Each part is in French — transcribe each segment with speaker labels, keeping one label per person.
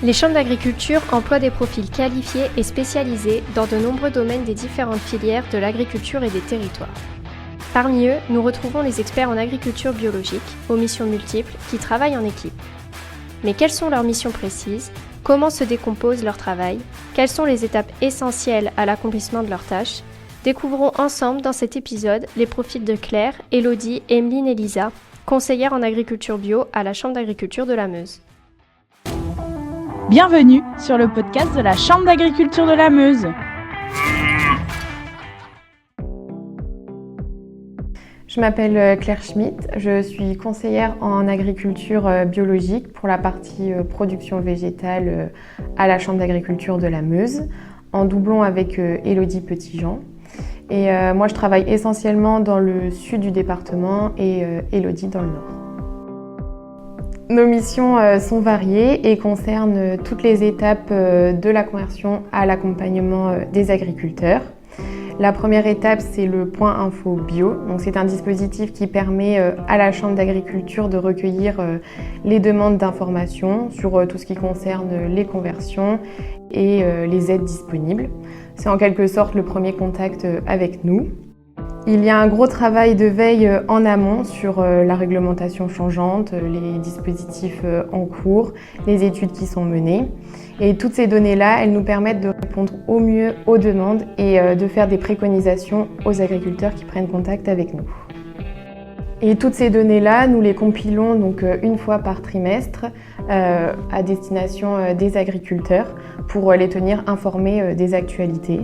Speaker 1: Les chambres d'agriculture emploient des profils qualifiés et spécialisés dans de nombreux domaines des différentes filières de l'agriculture et des territoires. Parmi eux, nous retrouvons les experts en agriculture biologique, aux missions multiples, qui travaillent en équipe. Mais quelles sont leurs missions précises? Comment se décompose leur travail? Quelles sont les étapes essentielles à l'accomplissement de leurs tâches? Découvrons ensemble dans cet épisode les profils de Claire, Élodie, Emeline et Lisa, conseillères en agriculture bio à la Chambre d'agriculture de la Meuse.
Speaker 2: Bienvenue sur le podcast de la Chambre d'agriculture de la Meuse.
Speaker 3: Je m'appelle Claire Schmitt, je suis conseillère en agriculture biologique pour la partie production végétale à la Chambre d'agriculture de la Meuse, en doublon avec Élodie Petitjean. Et moi je travaille essentiellement dans le sud du département et Élodie dans le nord. Nos missions sont variées et concernent toutes les étapes de la conversion à l'accompagnement des agriculteurs. La première étape, c'est le point info bio. Donc, c'est un dispositif qui permet à la Chambre d'agriculture de recueillir les demandes d'informations sur tout ce qui concerne les conversions et les aides disponibles. C'est en quelque sorte le premier contact avec nous. Il y a un gros travail de veille en amont sur la réglementation changeante, les dispositifs en cours, les études qui sont menées. Et toutes ces données-là, elles nous permettent de répondre au mieux aux demandes et de faire des préconisations aux agriculteurs qui prennent contact avec nous. Et toutes ces données-là, nous les compilons donc une fois par trimestre à destination des agriculteurs pour les tenir informés des actualités.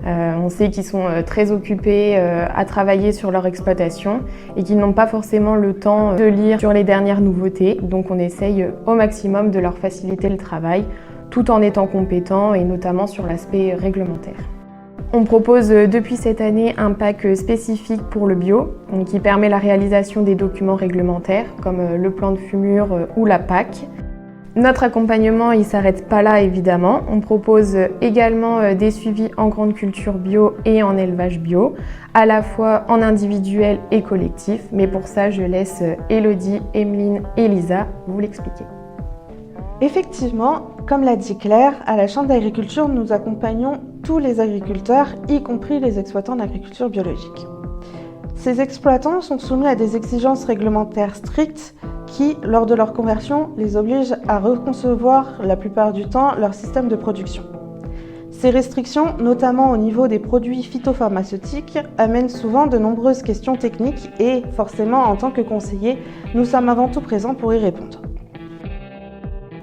Speaker 3: On sait qu'ils sont très occupés à travailler sur leur exploitation et qu'ils n'ont pas forcément le temps de lire sur les dernières nouveautés. Donc on essaye au maximum de leur faciliter le travail tout en étant compétents et notamment sur l'aspect réglementaire. On propose depuis cette année un pack spécifique pour le bio qui permet la réalisation des documents réglementaires comme le plan de fumure ou la PAC. Notre accompagnement, il ne s'arrête pas là évidemment. On propose également des suivis en grande culture bio et en élevage bio, à la fois en individuel et collectif. Mais pour ça, je laisse Élodie, Emeline et Lisa vous l'expliquer.
Speaker 4: Effectivement, comme l'a dit Claire, à la Chambre d'agriculture, nous accompagnons tous les agriculteurs, y compris les exploitants d'agriculture biologique. Ces exploitants sont soumis à des exigences réglementaires strictes qui, lors de leur conversion, les obligent à reconcevoir la plupart du temps leur système de production. Ces restrictions, notamment au niveau des produits phytopharmaceutiques, amènent souvent de nombreuses questions techniques et, forcément, en tant que conseillers, nous sommes avant tout présents pour y répondre.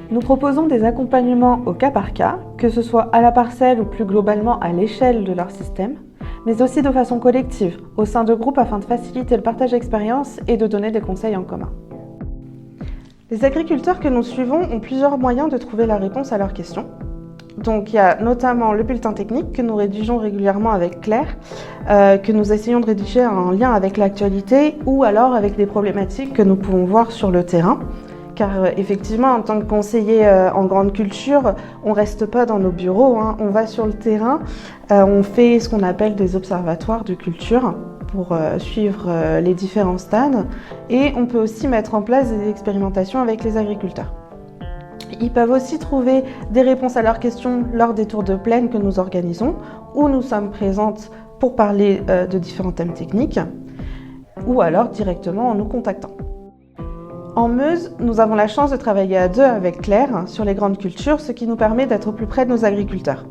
Speaker 4: Nous proposons des accompagnements au cas par cas, que ce soit à la parcelle ou plus globalement à l'échelle de leur système, mais aussi de façon collective, au sein de groupes afin de faciliter le partage d'expériences et de donner des conseils en commun. Les agriculteurs que nous suivons ont plusieurs moyens de trouver la réponse à leurs questions. Donc il y a notamment le bulletin technique que nous rédigeons régulièrement avec Claire, que nous essayons de rédiger en lien avec l'actualité ou alors avec des problématiques que nous pouvons voir sur le terrain. Car effectivement, en tant que conseiller en grande culture, on ne reste pas dans nos bureaux, on va sur le terrain, on fait ce qu'on appelle des observatoires de culture pour suivre les différents stades et on peut aussi mettre en place des expérimentations avec les agriculteurs. Ils peuvent aussi trouver des réponses à leurs questions lors des tours de plaine que nous organisons où nous sommes présentes pour parler de différents thèmes techniques ou alors directement en nous contactant. En Meuse, nous avons la chance de travailler à deux avec Claire sur les grandes cultures, ce qui nous permet d'être au plus près de nos agriculteurs.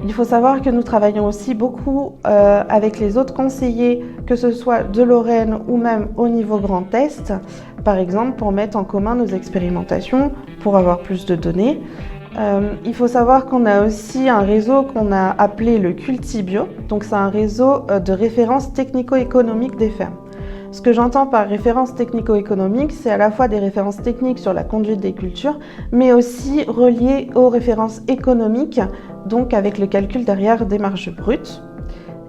Speaker 4: Il faut savoir que nous travaillons aussi beaucoup avec les autres conseillers, que ce soit de Lorraine ou même au niveau Grand Est, par exemple pour mettre en commun nos expérimentations, pour avoir plus de données. Il faut savoir qu'on a aussi un réseau qu'on a appelé le Cultibio, donc c'est un réseau de référence technico-économique des fermes. Ce que j'entends par référence technico-économique, c'est à la fois des références techniques sur la conduite des cultures, mais aussi reliées aux références économiques, donc avec le calcul derrière des marges brutes.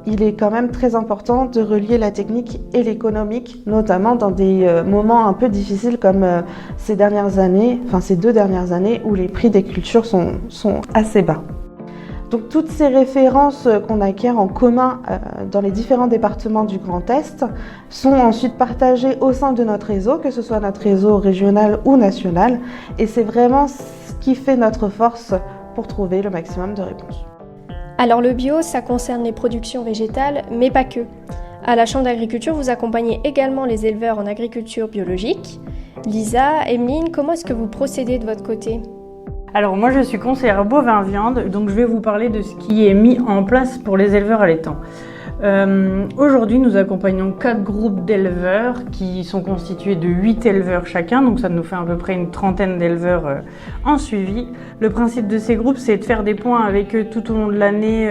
Speaker 4: Il est quand même très important de relier la technique et l'économique, notamment dans des moments un peu difficiles comme ces 2 dernières années où les prix des cultures sont assez bas. Donc toutes ces références qu'on acquiert en commun dans les différents départements du Grand Est sont ensuite partagées au sein de notre réseau, que ce soit notre réseau régional ou national. Et c'est vraiment qui fait notre force pour trouver le maximum de réponses.
Speaker 1: Alors le bio, ça concerne les productions végétales, mais pas que. À la Chambre d'agriculture, vous accompagnez également les éleveurs en agriculture biologique. Lisa, Emeline, comment est-ce que vous procédez de votre côté ?
Speaker 5: Alors moi je suis conseillère bovin-viande, donc je vais vous parler de ce qui est mis en place pour les éleveurs allaitants. Aujourd'hui nous accompagnons 4 groupes d'éleveurs qui sont constitués de 8 éleveurs chacun, donc ça nous fait à peu près une 30aine d'éleveurs en suivi. Le principe de ces groupes, c'est de faire des points avec eux tout au long de l'année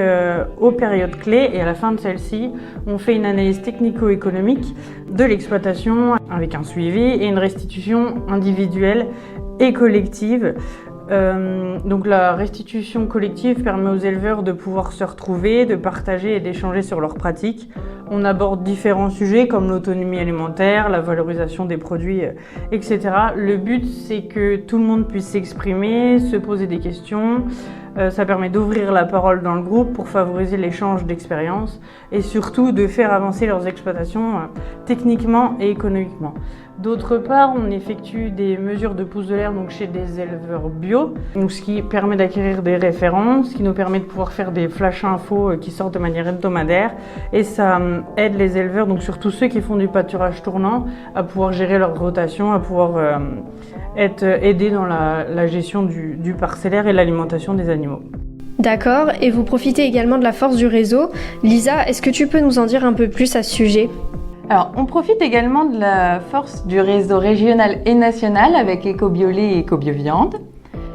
Speaker 5: aux périodes clés, et à la fin de celle-ci on fait une analyse technico-économique de l'exploitation avec un suivi et une restitution individuelle et collective. Donc la restitution collective permet aux éleveurs de pouvoir se retrouver, de partager et d'échanger sur leurs pratiques. On aborde différents sujets comme l'autonomie alimentaire, la valorisation des produits, etc. Le but, c'est que tout le monde puisse s'exprimer, se poser des questions. Ça permet d'ouvrir la parole dans le groupe pour favoriser l'échange d'expériences et surtout de faire avancer leurs exploitations techniquement et économiquement. D'autre part, on effectue des mesures de pouce de l'air donc chez des éleveurs bio, donc ce qui permet d'acquérir des références, ce qui nous permet de pouvoir faire des flash infos qui sortent de manière hebdomadaire, et ça aide les éleveurs, donc surtout ceux qui font du pâturage tournant, à pouvoir gérer leur rotation, à pouvoir être aidés dans la gestion du parcellaire et l'alimentation des animaux.
Speaker 1: D'accord, et vous profitez également de la force du réseau. Lisa, est-ce que tu peux nous en dire un peu plus à ce sujet ?
Speaker 6: Alors, on profite également de la force du réseau régional et national avec Éco-Biolé et Éco-Bioviande.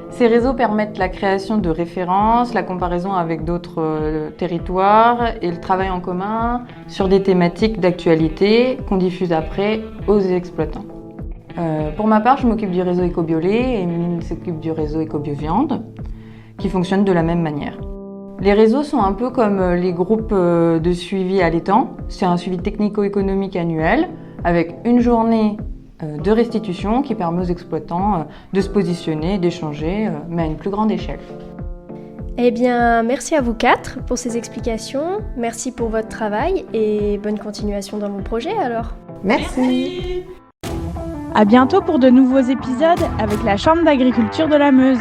Speaker 6: Ces réseaux permettent la création de références, la comparaison avec d'autres territoires et le travail en commun sur des thématiques d'actualité qu'on diffuse après aux exploitants. Pour ma part, je m'occupe du réseau Éco-Biolé et Emeline s'occupe du réseau Éco-Bioviande qui fonctionnent de la même manière. Les réseaux sont un peu comme les groupes de suivi allaitant. C'est un suivi technico-économique annuel avec une journée de restitution qui permet aux exploitants de se positionner, d'échanger, mais à une plus grande échelle.
Speaker 1: Eh bien, merci à vous 4 pour ces explications. Merci pour votre travail et bonne continuation dans vos projets alors.
Speaker 3: Merci.
Speaker 2: À bientôt pour de nouveaux épisodes avec la Chambre d'agriculture de la Meuse.